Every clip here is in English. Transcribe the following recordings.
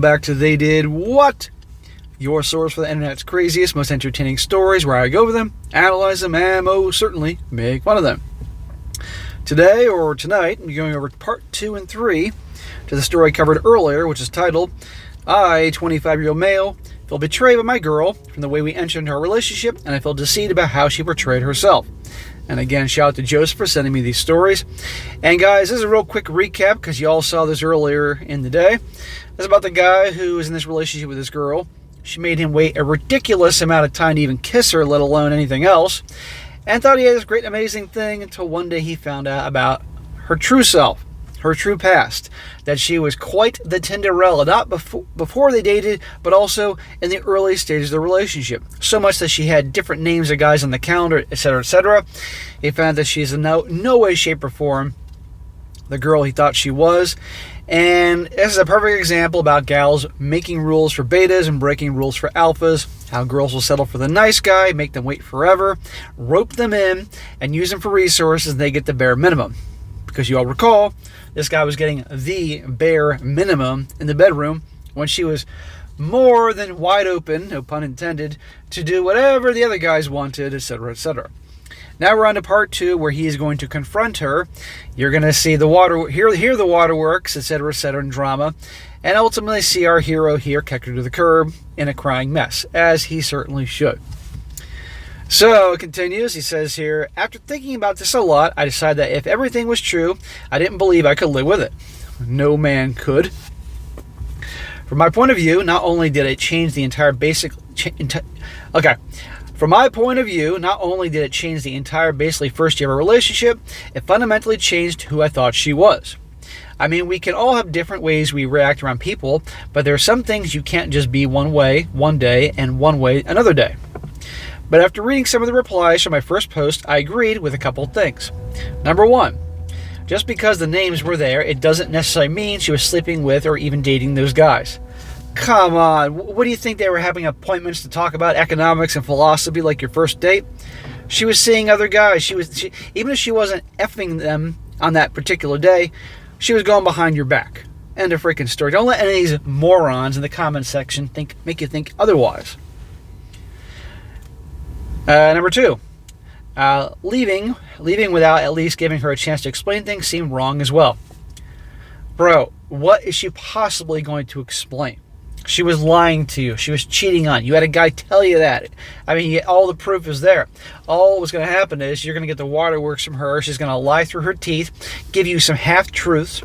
back to They Did What? Your source for the internet's craziest, most entertaining stories, where I go over them, analyze them, and most certainly make fun of them. Today, or tonight, I'm going over part 2 and 3 to the story I covered earlier, which is titled, I, 25-year-old male, feel betrayed by my girl from the way we entered into our relationship, and I feel deceived about how she portrayed herself. And again, shout out to Joseph for sending me these stories. And guys, this is a real quick recap, because you all saw this earlier in the day. It's about the guy who is in this relationship with this girl. She made him wait a ridiculous amount of time to even kiss her, let alone anything else. And thought he had this great, amazing thing until one day he found out about her true self, her true past. That she was quite the Tinderella, not before they dated, but also in the early stages of the relationship. So much that she had different names of guys on the calendar, etc., etc. He found that she's in no way, shape, or form the girl he thought she was. And this is a perfect example about gals making rules for betas and breaking rules for alphas. How girls will settle for the nice guy, make them wait forever, rope them in, and use them for resources, and they get the bare minimum. Because you all recall, this guy was getting the bare minimum in the bedroom when she was more than wide open, no pun intended, to do whatever the other guys wanted, etc., etc. Now we're on to part 2, where he is going to confront her. You're going to see the hear the waterworks, etc., etc., and drama, and ultimately see our hero here kick her to the curb in a crying mess, as he certainly should. So it continues. He says here, after thinking about this a lot, I decided that if everything was true, I didn't believe I could live with it. No man could. From my point of view, not only did it change the entire From my point of view, not only did it change the entire basically first year of a relationship, it fundamentally changed who I thought she was. I mean, we can all have different ways we react around people, but there are some things you can't just be one way one day and one way another day. But after reading some of the replies from my first post, I agreed with a couple of things. Number 1, just because the names were there, it doesn't necessarily mean she was sleeping with or even dating those guys. Come on, what do you think they were having appointments to talk about economics and philosophy like your first date? She was seeing other guys. Even if she wasn't effing them on that particular day, she was going behind your back. End of freaking story. Don't let any of these morons in the comment section make you think otherwise. Number 2, leaving without at least giving her a chance to explain things seemed wrong as well. Bro, what is she possibly going to explain? She was lying to you. She was cheating on you. You had a guy tell you that. I mean, all the proof is there. All what's going to happen is you're going to get the waterworks from her. She's going to lie through her teeth, give you some half-truths,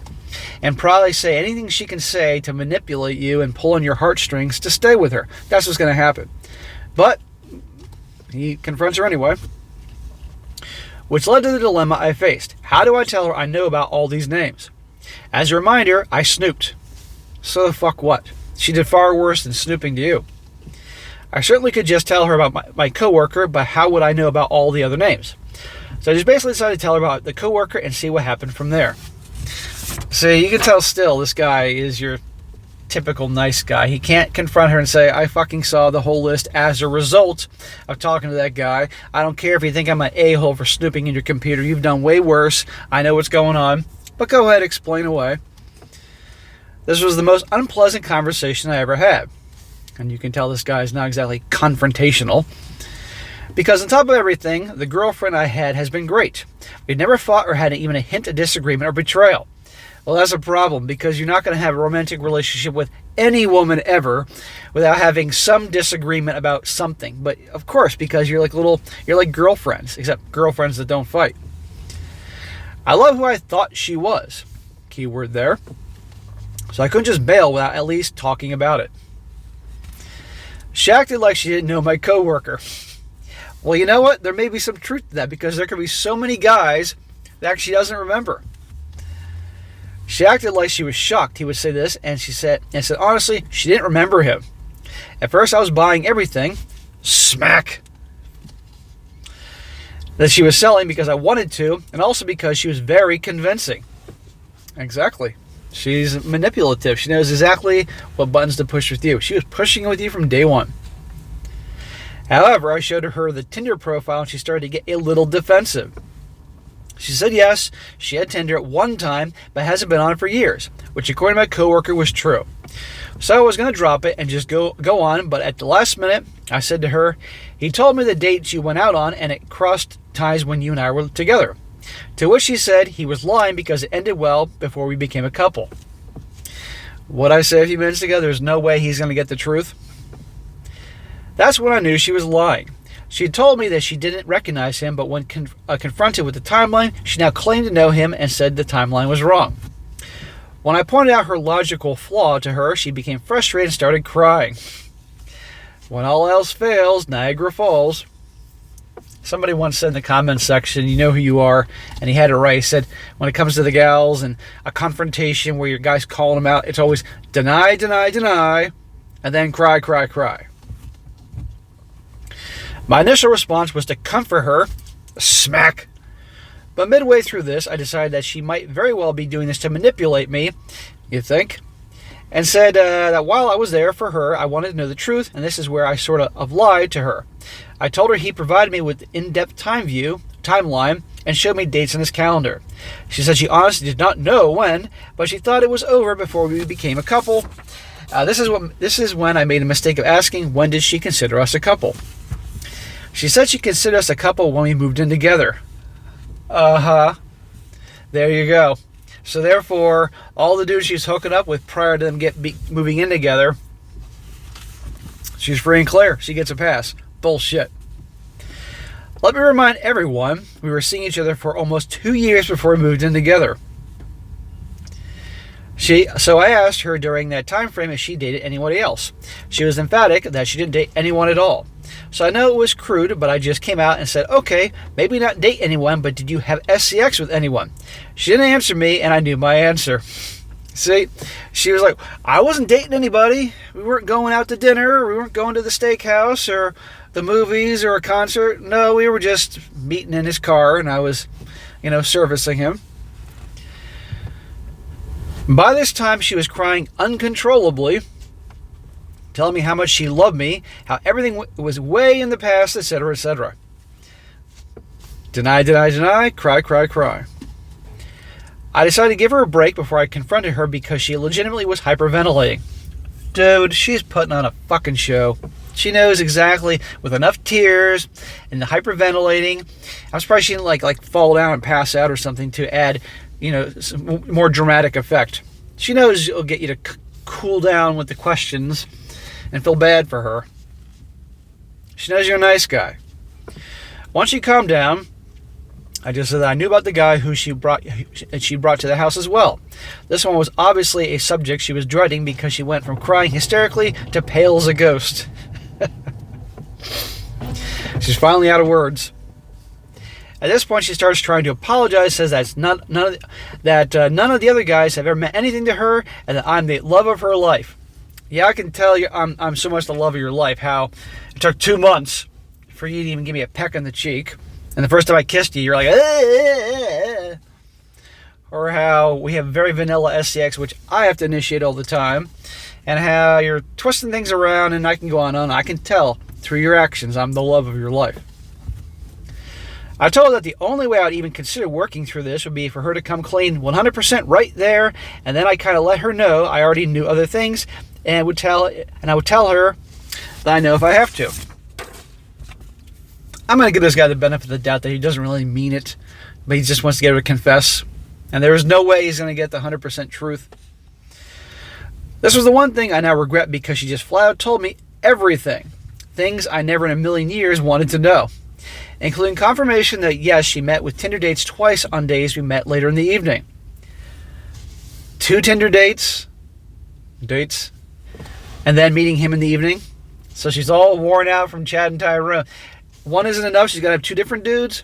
and probably say anything she can say to manipulate you and pull on your heartstrings to stay with her. That's what's going to happen. But he confronts her anyway, which led to the dilemma I faced. How do I tell her I know about all these names? As a reminder, I snooped. So the fuck what? She did far worse than snooping to you. I certainly could just tell her about my coworker, but how would I know about all the other names? So I just basically decided to tell her about the coworker and see what happened from there. So you can tell still this guy is your typical nice guy. He can't confront her and say, I fucking saw the whole list as a result of talking to that guy. I don't care if you think I'm an a-hole for snooping in your computer. You've done way worse. I know what's going on. But go ahead, explain away. This was the most unpleasant conversation I ever had. And you can tell this guy is not exactly confrontational. Because on top of everything, the girlfriend I had has been great. We've never fought or had even a hint of disagreement or betrayal. Well, that's a problem, because you're not going to have a romantic relationship with any woman ever without having some disagreement about something. But of course, because you're like girlfriends, except girlfriends that don't fight. I love who I thought she was. Keyword there. So I couldn't just bail without at least talking about it. She acted like she didn't know my coworker. Well, you know what? There may be some truth to that, because there could be so many guys that she doesn't remember. She acted like she was shocked he would say this, and said honestly, she didn't remember him. At first I was buying everything, smack, that she was selling because I wanted to, and also because she was very convincing. Exactly. She's manipulative. She knows exactly what buttons to push with you. She was pushing it with you from day one. However, I showed her the Tinder profile, and she started to get a little defensive. She said yes, she had Tinder at one time, but hasn't been on it for years, which according to my coworker was true. So I was going to drop it and just go on, but at the last minute, I said to her, he told me the dates you went out on and it crossed ties when you and I were together. To which she said he was lying because it ended well before we became a couple. What I say a few minutes ago, there's no way he's going to get the truth. That's when I knew she was lying. She had told me that she didn't recognize him, but when confronted with the timeline, she now claimed to know him and said the timeline was wrong. When I pointed out her logical flaw to her, she became frustrated and started crying. When all else fails, Niagara Falls. Somebody once said in the comments section, you know who you are, and he had it right. He said, when it comes to the gals and a confrontation where your guy's calling them out, it's always deny, deny, deny, and then cry, cry, cry. My initial response was to comfort her, smack. But midway through this, I decided that she might very well be doing this to manipulate me, you think, and said that while I was there for her, I wanted to know the truth, and this is where I sort of lied to her. I told her he provided me with in-depth timeline, and showed me dates on his calendar. She said she honestly did not know when, but she thought it was over before we became a couple. This is when I made a mistake of asking, when did she consider us a couple? She said she considered us a couple when we moved in together. There you go. So therefore, all the dudes she's hooking up with prior to them moving in together, she's free and clear. She gets a pass. Bullshit. Let me remind everyone, we were seeing each other for almost 2 years before we moved in together. So I asked her during that time frame if she dated anybody else. She was emphatic that she didn't date anyone at all. So I know it was crude, but I just came out and said, okay, maybe not date anyone, but did you have SCX with anyone? She didn't answer me, and I knew my answer. See, she was like, I wasn't dating anybody. We weren't going out to dinner. We weren't going to the steakhouse or the movies or a concert. No, we were just meeting in his car, and I was, servicing him. By this time, she was crying uncontrollably, telling me how much she loved me, how everything was way in the past, etc., etc. Deny, deny, deny, cry, cry, cry. I decided to give her a break before I confronted her because she legitimately was hyperventilating. Dude, she's putting on a fucking show. She knows exactly, with enough tears and the hyperventilating. I'm surprised she didn't like fall down and pass out or something to add, some more dramatic effect. She knows it'll get you to cool down with the questions and feel bad for her. She knows you're a nice guy. Once she calmed down, I just said that I knew about the guy who she brought to the house as well. This one was obviously a subject she was dreading because she went from crying hysterically to pale as a ghost. She's finally out of words. At this point, she starts trying to apologize, says that none of the other guys have ever meant anything to her, and that I'm the love of her life. Yeah, I can tell you I'm so much the love of your life, how it took 2 months for you to even give me a peck on the cheek. And the first time I kissed you, you're like, ah. Or how we have very vanilla SCX, which I have to initiate all the time. And how you're twisting things around, and I can go on and on. I can tell through your actions I'm the love of your life. I told her that the only way I would even consider working through this would be for her to come clean 100% right there, and then I kind of let her know I already knew other things, and I would tell her that I know if I have to. I'm going to give this guy the benefit of the doubt that he doesn't really mean it, but he just wants to get her to confess, and there is no way he's going to get the 100% truth. This was the one thing I now regret because she just flat out told me everything, things I never in a million years wanted to know, including confirmation that yes, she met with Tinder dates twice on days we met later in the evening. 2 Tinder dates, and then meeting him in the evening. So she's all worn out from chatting Tyrone. One isn't enough. She's got to have 2 different dudes.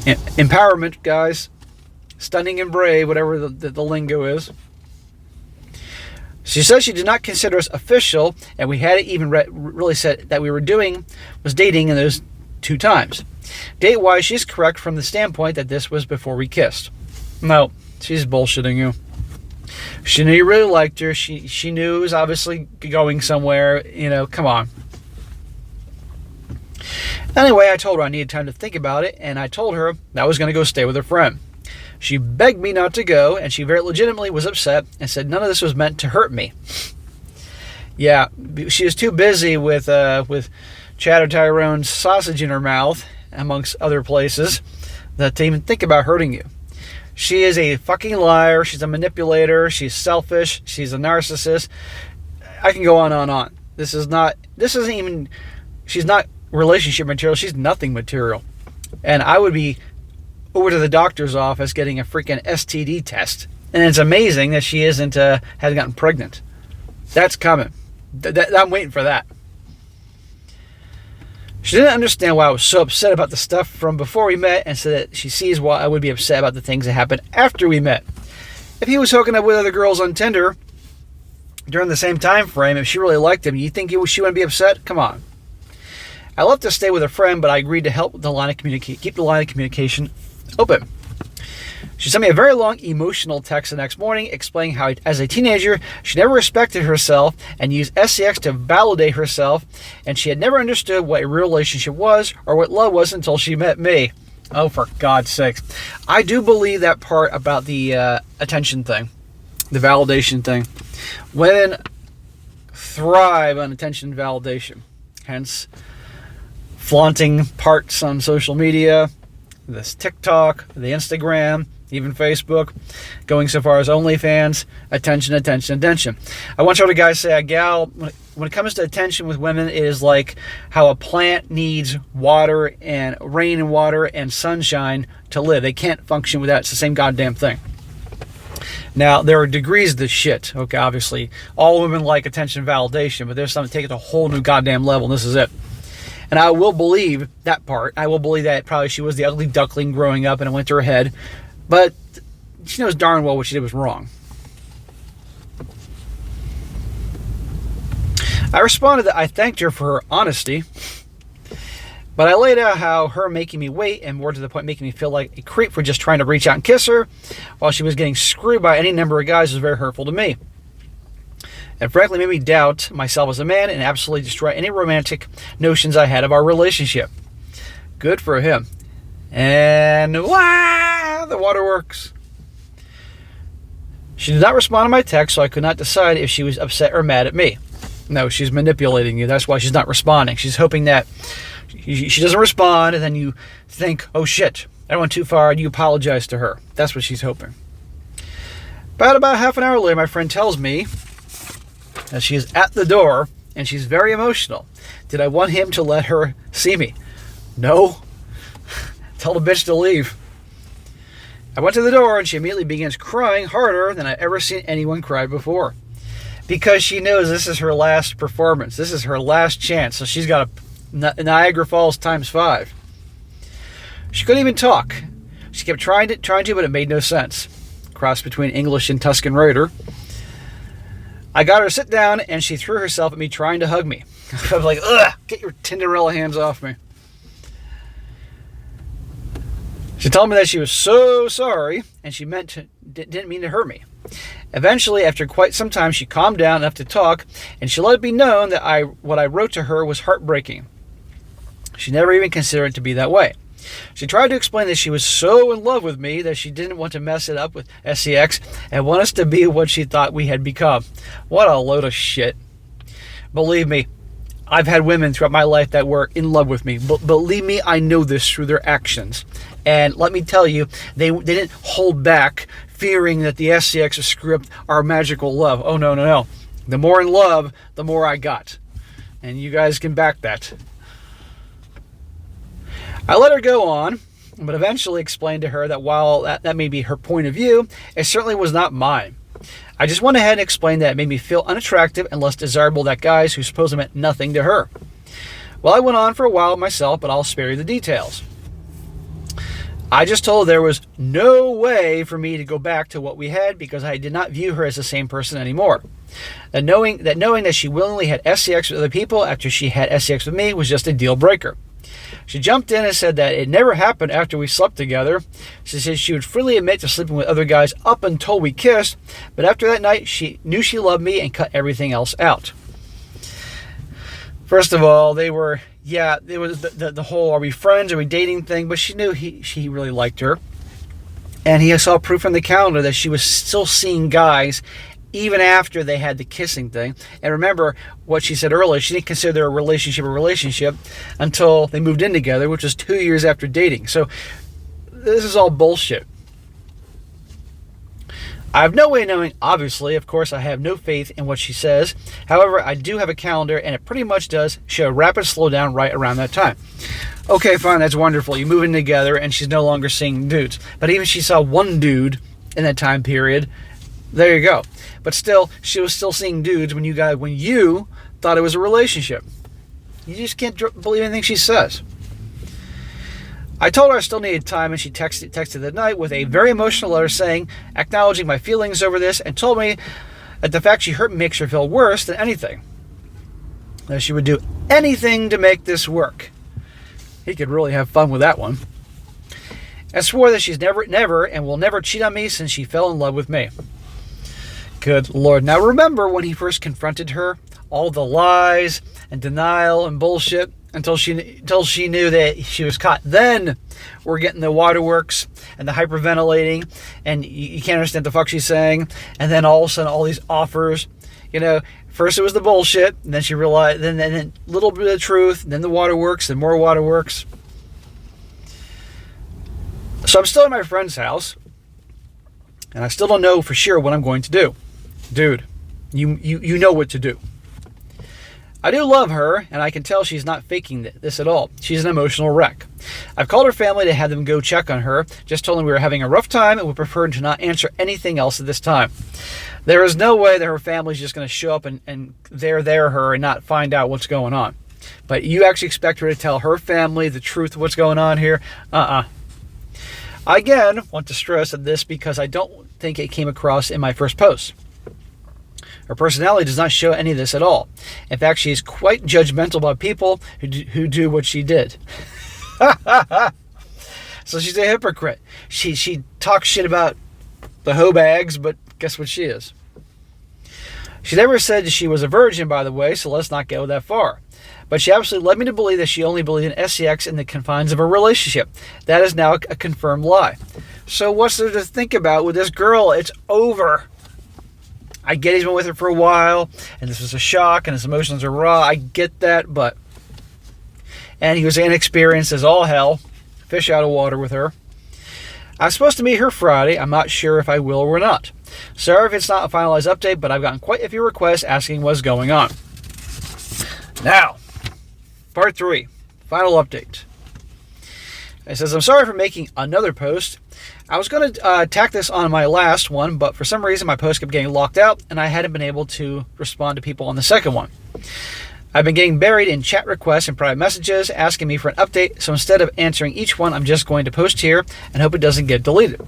Empowerment, guys. Stunning and brave, whatever the lingo is. She says she did not consider us official, and we hadn't even really said that we were dating in those 2 times. Date-wise, she's correct from the standpoint that this was before we kissed. No, she's bullshitting you. She knew you really liked her. She knew it was obviously going somewhere. Come on. Anyway, I told her I needed time to think about it, and I told her that I was going to go stay with her friend. She begged me not to go, and she very legitimately was upset and said none of this was meant to hurt me. Yeah, she was too busy with Chatter Tyrone's sausage in her mouth, amongst other places, that to even think about hurting you. She is a fucking liar. She's a manipulator. She's selfish. She's a narcissist. I can go on and on. She's not relationship material. She's nothing material. And I would be over to the doctor's office getting a freaking STD test. And it's amazing that she hasn't gotten pregnant. That's coming. I'm waiting for that. She didn't understand why I was so upset about the stuff from before we met, and said that she sees why I would be upset about the things that happened after we met. If he was hooking up with other girls on Tinder during the same time frame, if she really liked him, you think she wouldn't be upset? Come on. I left to stay with a friend, but I agreed to help with keep the line of communication open. She sent me a very long emotional text the next morning explaining how, as a teenager, she never respected herself and used SCX to validate herself, and she had never understood what a real relationship was or what love was until she met me. Oh, for God's sakes. I do believe that part about the attention thing, the validation thing. Women thrive on attention validation, hence flaunting parts on social media, this TikTok, the Instagram, even Facebook, going so far as OnlyFans, attention, attention, attention. I once heard a guy say, a gal, when it comes to attention with women, it is like how a plant needs water and rain and water and sunshine to live. They can't function without. It's the same goddamn thing. Now, there are degrees to this shit. Okay, obviously, all women like attention validation, but there's something to take it to a whole new goddamn level, and this is it. And I will believe that part. I will believe that probably she was the ugly duckling growing up and it went to her head. But she knows darn well what she did was wrong. I responded that I thanked her for her honesty, but I laid out how her making me wait, and more to the point making me feel like a creep for just trying to reach out and kiss her while she was getting screwed by any number of guys was very hurtful to me. And frankly made me doubt myself as a man and absolutely destroy any romantic notions I had of our relationship. Good for him. And wow, the waterworks. She did not respond to my text, so I could not decide if she was upset or mad at me. No, she's manipulating you. That's why she's not responding. She's hoping that she doesn't respond, and then you think, oh shit, I went too far, and you apologize to her. That's what she's hoping. About half an hour later, my friend tells me that she is at the door, and she's very emotional. Did I want him to let her see me? No. Tell the bitch to leave. I went to the door, and she immediately begins crying harder than I've ever seen anyone cry before. Because she knows this is her last performance. This is her last chance. So she's got a Niagara Falls times 5. She couldn't even talk. She kept trying to, but it made no sense. Cross between English and Tuscan Raider. I got her to sit down, and she threw herself at me trying to hug me. I was like, ugh, get your Tinderella hands off me. She told me that she was so sorry, and she didn't mean to hurt me. Eventually, after quite some time, she calmed down enough to talk, and she let it be known that what I wrote to her was heartbreaking. She never even considered it to be that way. She tried to explain that she was so in love with me that she didn't want to mess it up with SCX and want us to be what she thought we had become. What a load of shit. Believe me, I've had women throughout my life that were in love with me. But believe me, I know this through their actions. And let me tell you, they didn't hold back, fearing that the SCX would screw up our magical love. Oh, no, no, no. The more in love, the more I got. And you guys can back that. I let her go on, but eventually explained to her that while that may be her point of view, it certainly was not mine. I just went ahead and explained that it made me feel unattractive and less desirable than guys who supposedly meant nothing to her. Well, I went on for a while myself, but I'll spare you the details. I just told her there was no way for me to go back to what we had because I did not view her as the same person anymore. That knowing that she willingly had SCX with other people after she had SCX with me was just a deal breaker. She jumped in and said that it never happened after we slept together. She said she would freely admit to sleeping with other guys up until we kissed, but after that night, she knew she loved me and cut everything else out. First of all, it was the whole are we friends, are we dating thing, but she knew he really liked her. And he saw proof on the calendar that she was still seeing guys even after they had the kissing thing. And remember what she said earlier, she didn't consider their relationship a relationship until they moved in together, which was 2 years after dating. So this is all bullshit. I have no way of knowing, obviously. Of course, I have no faith in what she says. However, I do have a calendar, and it pretty much does show a rapid slowdown right around that time. Okay, fine, that's wonderful. You move in together, and she's no longer seeing dudes. But even if she saw one dude in that time period, there you go. But still, she was still seeing dudes when you thought it was a relationship. You just can't believe anything she says. I told her I still needed time, and she texted that night with a very emotional letter saying, acknowledging my feelings over this, and told me that the fact she hurt me makes her feel worse than anything. That she would do anything to make this work. He could really have fun with that one. And swore that she's never and will never cheat on me since she fell in love with me. Good Lord. Now remember when he first confronted her, all the lies and denial and bullshit, until she knew that she was caught. Then we're getting the waterworks and the hyperventilating, and you can't understand the fuck she's saying. And then all of a sudden, all these offers. First it was the bullshit, and then she realized, then a little bit of truth, then the waterworks, and more waterworks. So I'm still at my friend's house, and I still don't know for sure what I'm going to do. Dude, you know what to do. I do love her, and I can tell she's not faking this at all. She's an emotional wreck. I've called her family to have them go check on her, just told them we were having a rough time and would prefer to not answer anything else at this time. There is no way that her family's just going to show up and there her and not find out what's going on. But you actually expect her to tell her family the truth of what's going on here? I again want to stress this because I don't think it came across in my first post. Her personality does not show any of this at all. In fact, she is quite judgmental about people who do what she did. So she's a hypocrite. She talks shit about the hoe bags, but guess what she is? She never said she was a virgin, by the way, so let's not go that far. But she absolutely led me to believe that she only believed in sex in the confines of a relationship. That is now a confirmed lie. So what's there to think about with this girl? It's over. I get he's been with her for a while, and this was a shock, and his emotions are raw. I get that, and he was inexperienced as all hell. Fish out of water with her. I was supposed to meet her Friday. I'm not sure if I will or not. Sorry if it's not a finalized update, but I've gotten quite a few requests asking what's going on. Now, part 3, final update. It says, I'm sorry for making another post. I was going to tack this on my last one, but for some reason my post kept getting locked out, and I hadn't been able to respond to people on the second one. I've been getting buried in chat requests and private messages asking me for an update, so instead of answering each one, I'm just going to post here and hope it doesn't get deleted.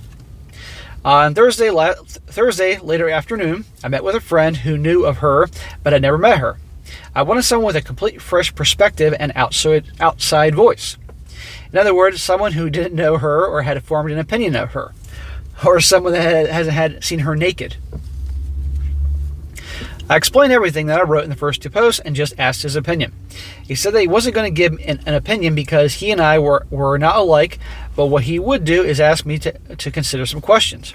On Thursday later afternoon, I met with a friend who knew of her, but had never met her. I wanted someone with a complete fresh perspective and outside voice. In other words, someone who didn't know her or had formed an opinion of her, or someone that hasn't seen her naked. I explained everything that I wrote in the first 2 posts and just asked his opinion. He said that he wasn't going to give an opinion because he and I were not alike, but what he would do is ask me to consider some questions.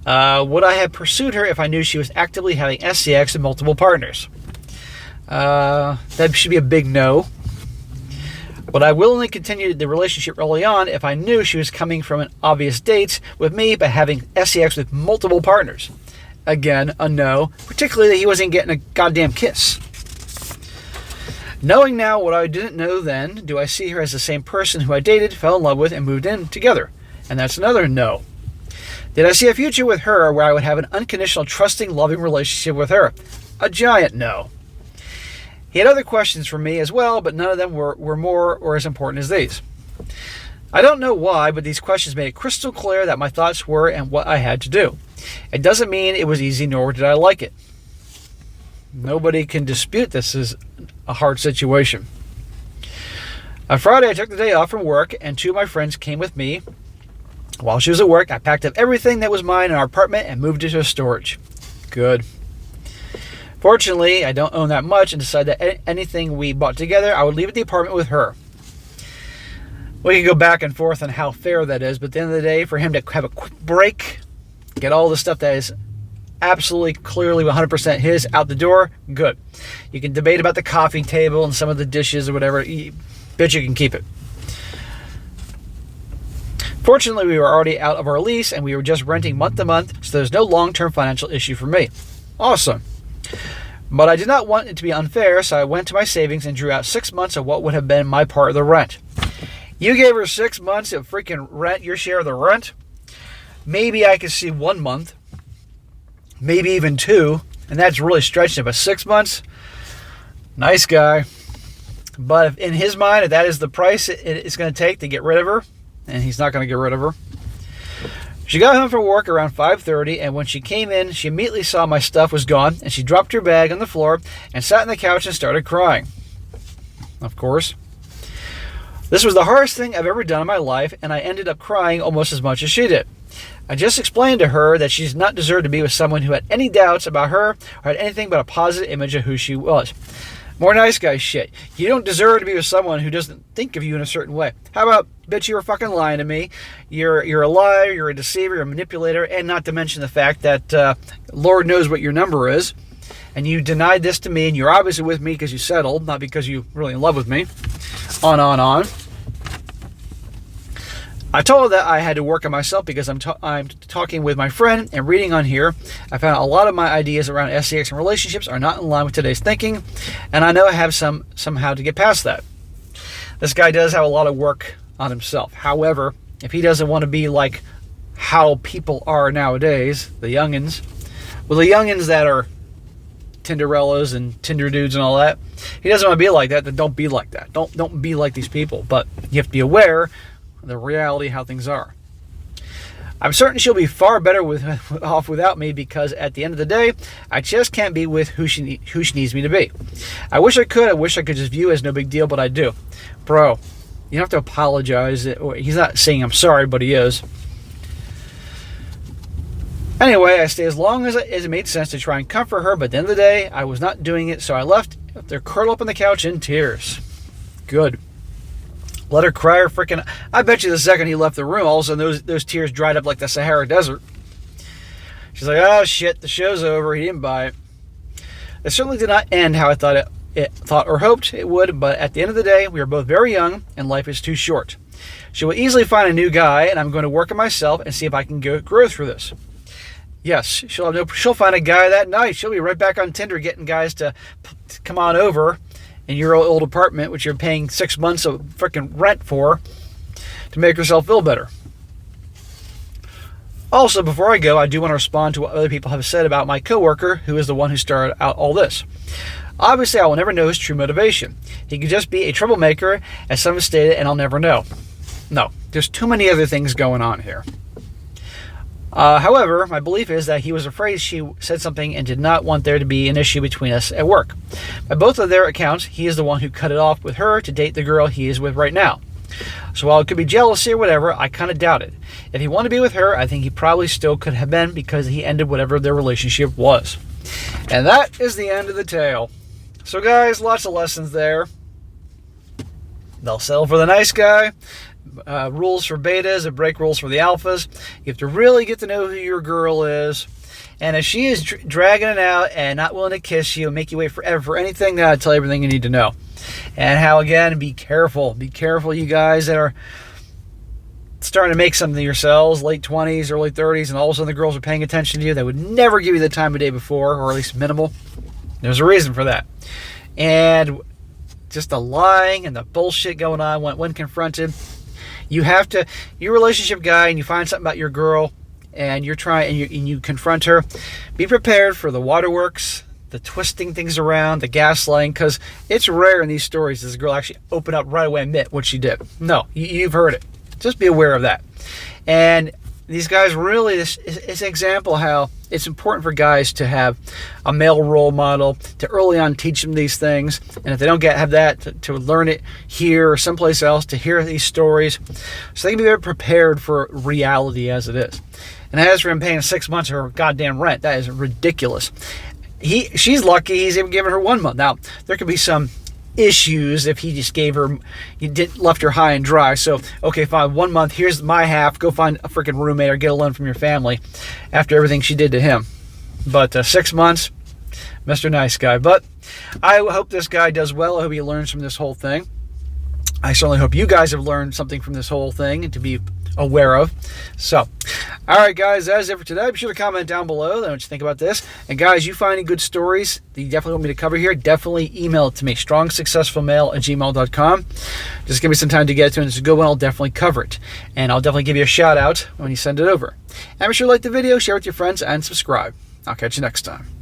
Would I have pursued her if I knew she was actively having sex with multiple partners? That should be a big no. Would I willingly continue the relationship early on if I knew she was coming from an obvious dates with me but having sex with multiple partners? Again, a no, particularly that he wasn't getting a goddamn kiss. Knowing now what I didn't know then, do I see her as the same person who I dated, fell in love with, and moved in together? And that's another no. Did I see a future with her where I would have an unconditional, trusting, loving relationship with her? A giant no. He had other questions for me as well, but none of them were more or as important as these. I don't know why, but these questions made it crystal clear that my thoughts were and what I had to do. It doesn't mean it was easy, nor did I like it. Nobody can dispute this is a hard situation. On Friday, I took the day off from work, and 2 of my friends came with me. While she was at work, I packed up everything that was mine in our apartment and moved it to storage. Good. Fortunately, I don't own that much and decided that anything we bought together, I would leave at the apartment with her. We can go back and forth on how fair that is, but at the end of the day, for him to have a quick break, get all the stuff that is absolutely clearly 100% his out the door, good. You can debate about the coffee table and some of the dishes or whatever. Bet you can keep it. Fortunately, we were already out of our lease and we were just renting month to month, so there's no long-term financial issue for me. Awesome. But I did not want it to be unfair, so I went to my savings and drew out 6 months of what would have been my part of the rent. You gave her 6 months of freaking rent, your share of the rent? Maybe I could see 1 month, maybe even 2, and that's really stretching it, but 6 months? Nice guy. But if in his mind, if that is the price it's going to take to get rid of her, and he's not going to get rid of her. She got home from work around 5:30, and when she came in, she immediately saw my stuff was gone, and she dropped her bag on the floor and sat on the couch and started crying. Of course. This was the hardest thing I've ever done in my life, and I ended up crying almost as much as she did. I just explained to her that she does not deserve to be with someone who had any doubts about her or had anything but a positive image of who she was. More nice guy shit. You don't deserve to be with someone who doesn't think of you in a certain way. How about, bitch, you were fucking lying to me. You're a liar, you're a deceiver, you're a manipulator, and not to mention the fact that Lord knows what your number is. And you denied this to me, and you're obviously with me because you settled, not because you're really in love with me. On. I told her that I had to work on myself because I'm talking with my friend and reading on here. I found a lot of my ideas around sex and relationships are not in line with today's thinking, and I know I have somehow to get past that. This guy does have a lot of work on himself. However, if he doesn't want to be like how people are nowadays, the youngins, well, the youngins that are Tinderellas and Tinder dudes and all that, he doesn't want to be like that, then don't be like that. Don't be like these people. But you have to be aware the reality, how things are. I'm certain she'll be far better off without me because at the end of the day, I just can't be with who she needs me to be. I wish I could. I wish I could just view it as no big deal, but I do. Bro, you don't have to apologize. He's not saying I'm sorry, but he is. Anyway, I stayed as long as it made sense to try and comfort her, but at the end of the day, I was not doing it, so I left there curled up on the couch in tears. Good. Let her cry her freaking... I bet you the second he left the room, all of a sudden those tears dried up like the Sahara Desert. She's like, oh shit, the show's over. He didn't buy it. It certainly did not end how I thought it thought or hoped it would, but at the end of the day, we are both very young and life is too short. She will easily find a new guy, and I'm going to work on myself and see if I can grow through this. Yes, she'll find a guy that night. She'll be right back on Tinder getting guys to come on over in your old apartment, which you're paying 6 months of freaking rent for, to make yourself feel better. Also, before I go, I do want to respond to what other people have said about my coworker, who is the one who started out all this. Obviously, I will never know his true motivation. He could just be a troublemaker, as some have stated, and I'll never know. No, there's too many other things going on here. However, my belief is that he was afraid she said something and did not want there to be an issue between us at work. By both of their accounts, he is the one who cut it off with her to date the girl he is with right now. So while it could be jealousy or whatever, I kind of doubt it. If he wanted to be with her, I think he probably still could have been because he ended whatever their relationship was. And that is the end of the tale. So guys, lots of lessons there. They'll settle for the nice guy. Rules for betas and break rules for the alphas. You have to really get to know who your girl is. And if she is dragging it out and not willing to kiss you and make you wait forever for anything, then I'll tell you everything you need to know. And how, again, be careful. Be careful, you guys that are starting to make something of yourselves, late 20s, early 30s, and all of a sudden the girls are paying attention to you. They would never give you the time of day before, or at least minimal. There's a reason for that. And just the lying and the bullshit going on when confronted. You have to, your relationship guy, and you find something about your girl, and you're trying, and you confront her. Be prepared for the waterworks, the twisting things around, the gaslighting, because it's rare in these stories does a girl actually open up right away and admit what she did. No, you've heard it. Just be aware of that. And these guys really, this is an example how it's important for guys to have a male role model, to early on teach them these things. And if they don't have that, to learn it here or someplace else, to hear these stories, so they can be very prepared for reality as it is. And as for him paying 6 months of her goddamn rent, that is ridiculous. She's lucky he's even given her 1 month. Now, there could be some issues if he just left her high and dry. So, okay, fine, 1 month, here's my half, go find a freaking roommate or get a loan from your family after everything she did to him. But 6 months, Mr. Nice Guy. But I hope this guy does well. I hope he learns from this whole thing. I certainly hope you guys have learned something from this whole thing and to be aware of. So, all right, guys, that is it for today. Be sure to comment down below what you think about this. And, guys, you find any good stories that you definitely want me to cover here, definitely email it to me, strongsuccessfulmale@gmail.com. Just give me some time to get to it, and it's a good one. I'll definitely cover it. And I'll definitely give you a shout-out when you send it over. And be sure to like the video, share it with your friends, and subscribe. I'll catch you next time.